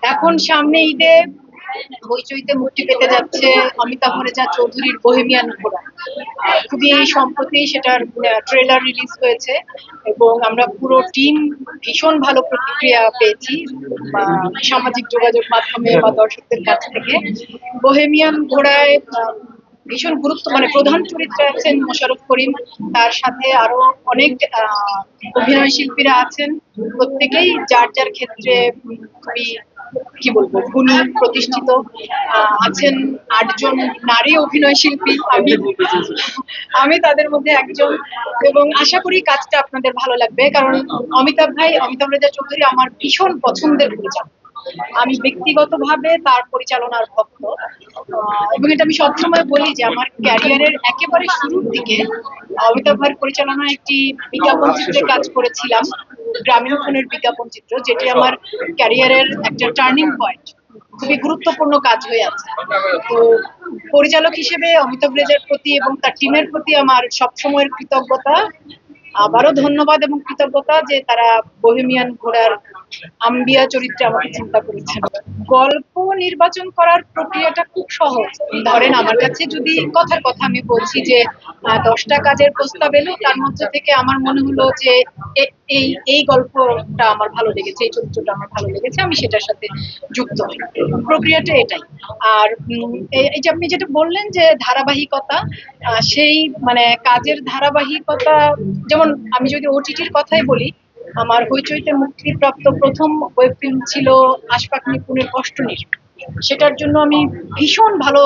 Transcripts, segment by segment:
এখন সামনে ঈদে হইচইতে মুক্তি পেতে যাচ্ছে অমিতাভ রেজা চৌধুরীর বোহেমিয়ান ঘোড়া। খুবই সম্প্রতি সেটার ট্রেলার রিলিজ হয়েছে এবং আমরা পুরো টিম ভীষণ ভালো প্রতিক্রিয়া পেয়েছি সামাজিক যোগাযোগ মাধ্যমে বা দর্শকদের কাছ থেকে। বোহেমিয়ান ঘোড়ায় ভীষণ গুরুত্ব মানে প্রধান চরিত্রে আছেন মোশাররফ করিম, তার সাথে আরো অনেক অভিনয় শিল্পীরা আছেন। প্রত্যেকেই যার যার ক্ষেত্রে খুবই কি বলবো গুণী প্রতিষ্ঠিত। আছেন ৮ জন নারী অভিনয় শিল্পী, আমি তাদের মধ্যে একজন। এবং আশা করি কাজটা আপনাদের ভালো লাগবে, কারণ অমিতাভ রেজা চৌধুরী আমার ভীষণ পছন্দের পরিচালক। আমি ব্যক্তিগতভাবে তার পরিচালনার ভক্ত, এবং এটা আমি সবসময় বলি যে আমার ক্যারিয়ারের একেবারে শুরুর দিকে অমিতাভ ভাইয়ের পরিচালনায় একটি বিজ্ঞাপন চিত্রে কাজ করেছিলাম, গ্রামীণ ফোনের বিজ্ঞাপন চিত্র, যেটি আমার ক্যারিয়ারের একটা টার্নিং পয়েন্ট, খুবই গুরুত্বপূর্ণ কাজ হয়ে আছে। তো পরিচালক হিসেবে অমিতাভ রেজার প্রতি এবং তার টিমের প্রতি আমার সবসময়ের কৃতজ্ঞতা, আবারও ধন্যবাদ এবং কৃতজ্ঞতা যে তারা বোহেমিয়ান ঘোড়ার আম্বিয়া চরিত্রে আমাকে চিন্তা করেছেন। গল্প নির্বাচন করার প্রক্রিয়াটা খুব সহজ। ধরেন আমার কাছে যদি কথার কথা আমি বলছি যে 10টা কাজের প্রস্তাব এলো, তার মধ্যে থেকে আমার মনে হলো যে এই এই গল্পটা আমার ভালো লেগেছে, এই চরিত্রটা আমার ভালো লেগেছে, আমি সেটার সাথে যুক্ত হই। প্রক্রিয়াটা এটাই। আর এই যে আপনি যেটা বললেন যে ধারাবাহিকতা, সেই মানে কাজের ধারাবাহিকতা, যেমন আমি যদি ওটিটির কথাই বলি, আমার হইচইতে মুক্তিপ্রাপ্ত প্রথম ওয়েব ফিল্ম ছিল আশফাক নিপুণের কষ্টনীর। সেটার জন্য আমি ভীষণ ভালো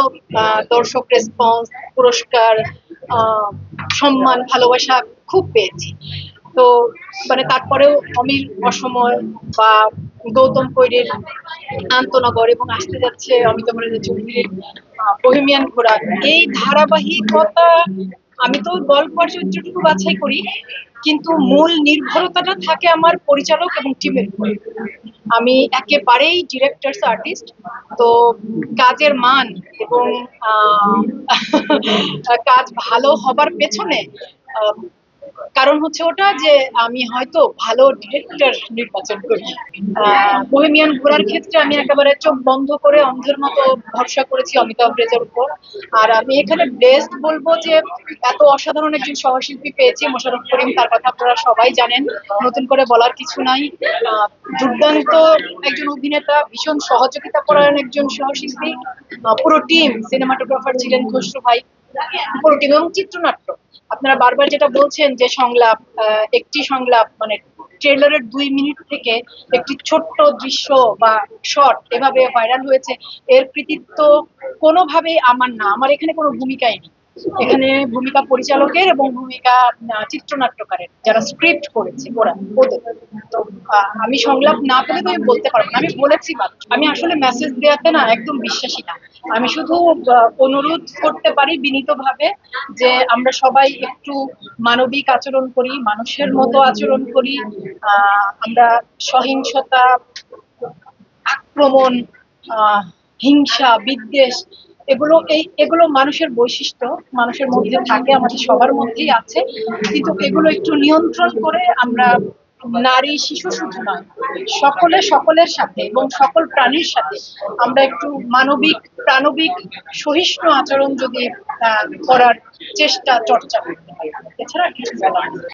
দর্শক রেসপন্স, পুরস্কার, সম্মান, ভালোবাসা খুব পেয়েছি। তো মানে তারপরেও অমির অসময় বা গৌতম কৈরের আন্তনগর এবং আসতে যাচ্ছে অমিতাভ রেজা চৌধুরীর বোহেমিয়ান ঘোড়া, এই ধারাবাহিকতা, আমি তো গল্প আর চরিত্রটুকু বাছাই করি, কিন্তু মূল নির্ভরতাটা থাকে আমার পরিচালক এবং টিমের উপর। আমি একেবারেই ডিরেক্টরস আর্টিস্ট। তো কাজের মান এবং কাজ ভালো হবার পেছনে কারণ হচ্ছে ওটা যে আমি হয়তো ভালো ডিরেক্টর নির্বাচন করি। বোহেমিয়ান ঘোড়ার ক্ষেত্রে আমি একেবারে চোখ বন্ধ করে অন্ধের মতো ভরসা করেছি অমিতাভ রেজার উপর। আর আমি এখানে বেস্ট বলবো যে এত অসাধারণ একজন সহশিল্পী পেয়েছি মোশাররফ করিম, তার কথা আপনারা সবাই জানেন, নতুন করে বলার কিছু নাই। দুর্দান্ত একজন অভিনেতা, ভীষণ সহযোগিতা পরায়ণ একজন সহশিল্পী। পুরো টিম, সিনেমাটোগ্রাফার ছিলেন খসরু ভাই, পুরো টিম এবং চিত্রনাট্য। আপনারা বারবার যেটা বলছেন যে সংলাপ, একটি সংলাপ মানে ট্রেলারের 2 মিনিট থেকে একটি ছোট্ট দৃশ্য বা শট এভাবে ভাইরাল হয়েছে, এর কৃতিত্ব কোনোভাবেই আমার না, আমার এখানে কোনো ভূমিকাই নেই। এখানে ভূমিকা পরিচালকের এবং ভূমিকা চিত্রনাট্যকারের, যারা স্ক্রিপ্ট করেছে ওরা, ওদের। তো আমি সংলাপ না পেলে তো আমি বলতে পারবো না, আমি বলেছি মাত্র। আমি আসলে মেসেজ দেওয়াতে না একদম বিশ্বাসী না, আমি শুধু অনুরোধ করতে পারি বিনীতভাবে যে আমরা সবাই একটু মানবিক আচরণ করি, মানুষের মতো আচরণ করি। আমরা সহিংসতা, আক্রমণ, হিংসা, বিদ্বেষ, এগুলো মানুষের বৈশিষ্ট্য, মানুষের মধ্যে থাকে, আমাদের সবার মধ্যেই আছে। কিন্তু এগুলো একটু নিয়ন্ত্রণ করে আমরা নারী শিশু শুধু নয়, সকলের সাথে এবং সকল প্রাণীর সাথে আমরা একটু মানবিক, প্রাণবিক, সহিষ্ণু আচরণ যদি করার চেষ্টা, চর্চা করতে পারি, এছাড়া কিছু বলার নেই।